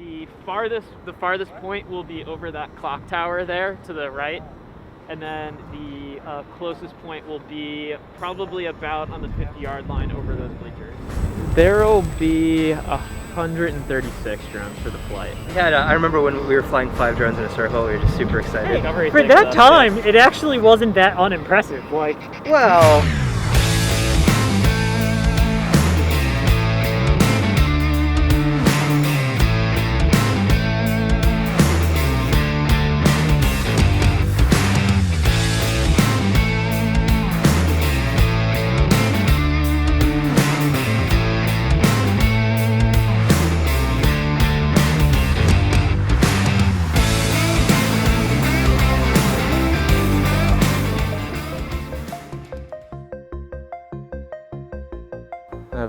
The farthest point will be over that clock tower there to the right, and then the closest point will be probably about on the 50-yard line over those bleachers. There will be 136 drones for the flight. Yeah, I remember when we were flying 5 drones in a circle, we were just super excited. For that time, it actually wasn't that unimpressive. Like, well...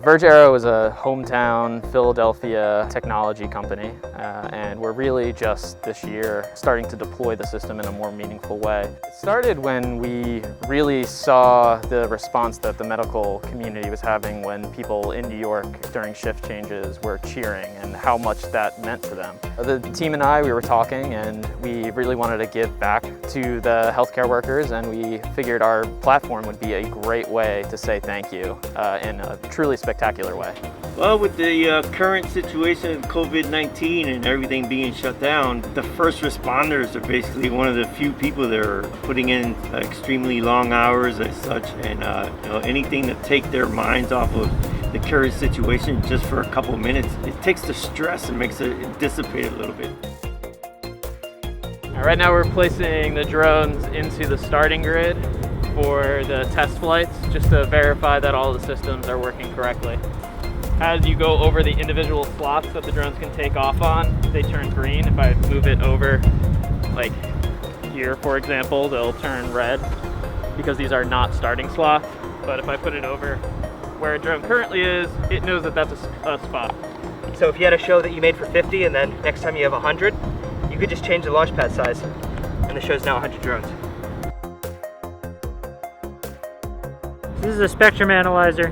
Verge Aero is a hometown Philadelphia technology company, and we're really just this year starting to deploy the system in a more meaningful way. It started when we really saw the response that the medical community was having when people in New York during shift changes were cheering and how much that meant to them. The team and I, we were talking, and we really wanted to give back to the healthcare workers, and we figured our platform would be a great way to say thank you in a truly spectacular way. Well, with the current situation of COVID-19 and everything being shut down, the first responders are basically one of the few people that are putting in extremely long hours as such, and anything to take their minds off of the current situation just for a couple of minutes, it takes the stress and makes it dissipate a little bit. Right now we're placing the drones into the starting grid for the test flights, just to verify that all the systems are working correctly. As you go over the individual slots that the drones can take off on, they turn green. If I move it over, like here for example, they'll turn red because these are not starting slots. But if I put it over where a drone currently is, it knows that that's a spot. So if you had a show that you made for 50 and then next time you have 100, you could just change the launch pad size and the show's now 100 drones. this is a spectrum analyzer.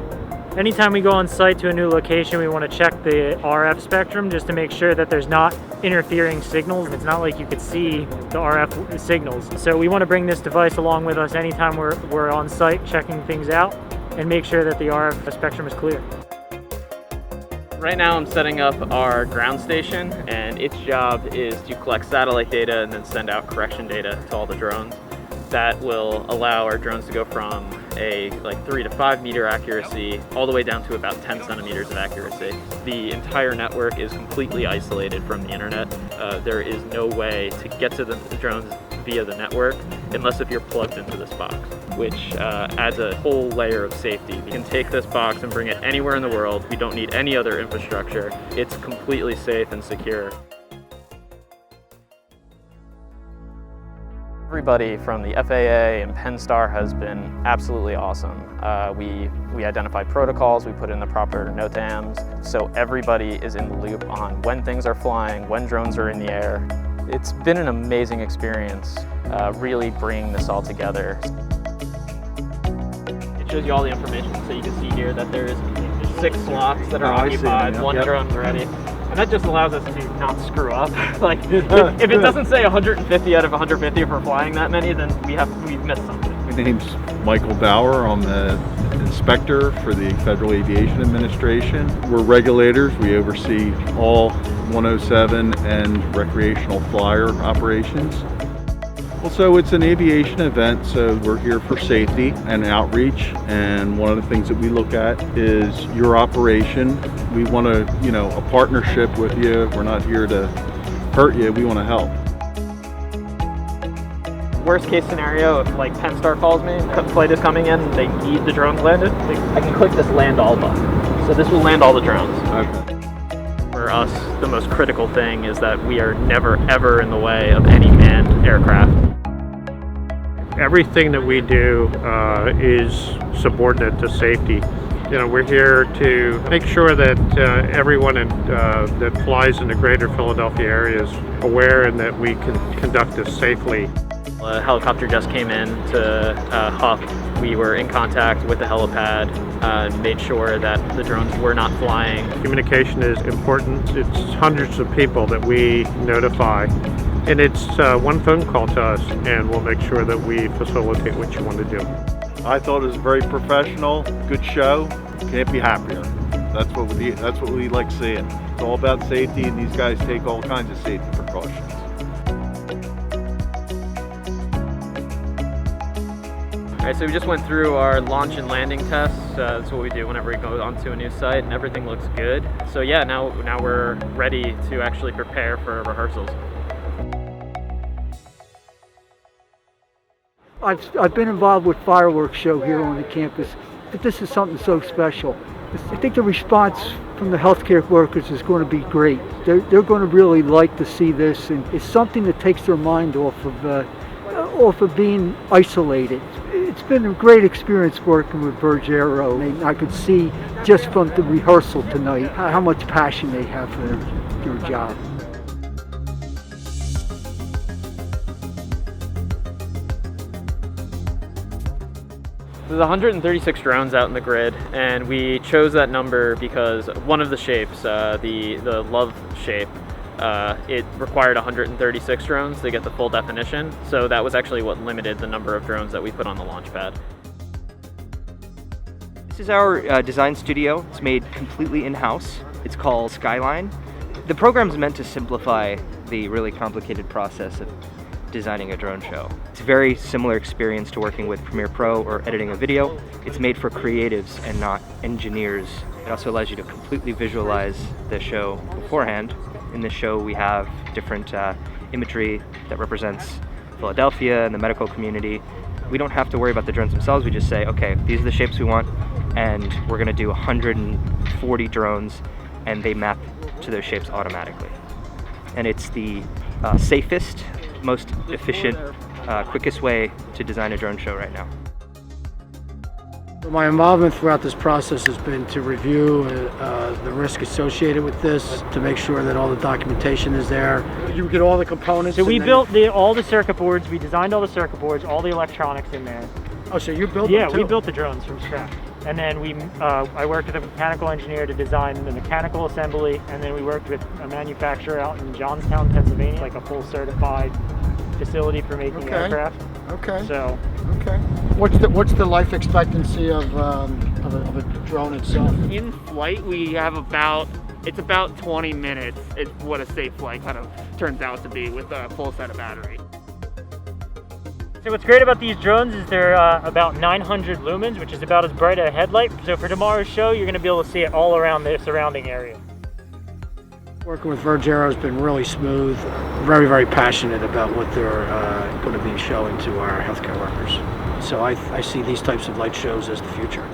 Anytime we go on site to a new location, we want to check the RF spectrum just to make sure that there's not interfering signals. It's not like you could see the RF signals. So we want to bring this device along with us anytime we're on site checking things out and make sure that the RF spectrum is clear. Right now I'm setting up our ground station, and its job is to collect satellite data and then send out correction data to all the drones. That will allow our drones to go from a 3 to 5 meter accuracy all the way down to about 10 centimeters of accuracy. The entire network is completely isolated from the internet. There is no way to get to the drones via the network unless if you're plugged into this box, which adds a whole layer of safety. You can take this box and bring it anywhere in the world. We don't need any other infrastructure. It's completely safe and secure. Everybody from the FAA and Penn has been absolutely awesome. We identify protocols, we put in the proper NOTAMs, so everybody is in the loop on when things are flying, when drones are in the air. It's been an amazing experience, really bringing this all together. It shows you all the information, so you can see here that there is 6 slots that are occupied, 1 drone's ready. And that just allows us to not screw up. If it doesn't say 150 out of 150 if we're flying that many, then we've missed something. My name's Michael Bauer. I'm the inspector for the Federal Aviation Administration. We're regulators. We oversee all 107 and recreational flyer operations. Also, it's an aviation event, so we're here for safety and outreach, and one of the things that we look at is your operation. We want to, a partnership with you. We're not here to hurt you, we want to help. Worst case scenario, if Penn calls me, the flight is coming in, they need the drones landed, I can click this land all button. So this will land all the drones. Okay. For us, the most critical thing is that we are never ever in the way of any manned aircraft. Everything that we do is subordinate to safety. We're here to make sure that everyone that flies in the greater Philadelphia area is aware and that we can conduct this safely. A helicopter just came in to Huck We were in contact with the helipad, made sure that the drones were not flying. Communication is important. It's hundreds of people that we notify, and it's one phone call to us, and we'll make sure that we facilitate what you want to do. I thought it was very professional, good show. Can't be happier. That's what we like seeing. It's all about safety, and these guys take all kinds of safety precautions. All right, so we just went through our launch and landing tests. That's what we do whenever we go onto a new site, and everything looks good. So yeah, now we're ready to actually prepare for rehearsals. I've been involved with fireworks show here on the campus, but this is something so special. I think the response from the healthcare workers is going to be great. They're going to really like to see this, and it's something that takes their mind off of being isolated. It's been a great experience working with Vergero, and I could see just from the rehearsal tonight how much passion they have for their job. There's 136 drones out in the grid, and we chose that number because one of the shapes, the love shape, it required 136 drones to get the full definition. So that was actually what limited the number of drones that we put on the launch pad. This is our design studio. It's made completely in-house. It's called Skyline. The program is meant to simplify the really complicated process of designing a drone show. It's a very similar experience to working with Premiere Pro or editing a video. It's made for creatives and not engineers. It also allows you to completely visualize the show beforehand. In this show we have different imagery that represents Philadelphia and the medical community. We don't have to worry about the drones themselves. We just say, okay, these are the shapes we want, and we're gonna do 140 drones, and they map to those shapes automatically. And it's the safest, most efficient, quickest way to design a drone show right now. My involvement throughout this process has been to review the risk associated with this, to make sure that all the documentation is there. You get all the components. So we built all the circuit boards, we designed all the circuit boards, all the electronics in there. Oh, so you built them too? Yeah, we built the drones from scratch. And then I worked with a mechanical engineer to design the mechanical assembly, and then we worked with a manufacturer out in Johnstown, Pennsylvania, like a full certified facility for making aircraft. Okay. So. Okay. What's the life expectancy of a drone itself? In flight, we have about 20 minutes. It's what a safe flight kind of turns out to be with a full set of battery. So what's great about these drones is they're about 900 lumens, which is about as bright as a headlight. So for tomorrow's show, you're going to be able to see it all around the surrounding area. Working with Vergero has been really smooth. Very, very passionate about what they're going to be showing to our healthcare workers. So I see these types of light shows as the future.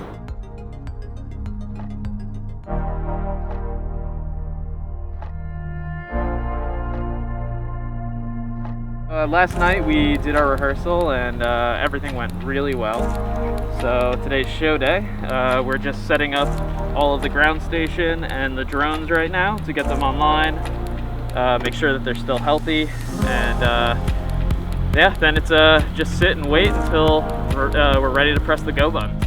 Last night we did our rehearsal, and everything went really well. So today's show day. We're just setting up all of the ground station and the drones right now to get them online, make sure that they're still healthy, and yeah, then it's just sit and wait until we're ready to press the go button.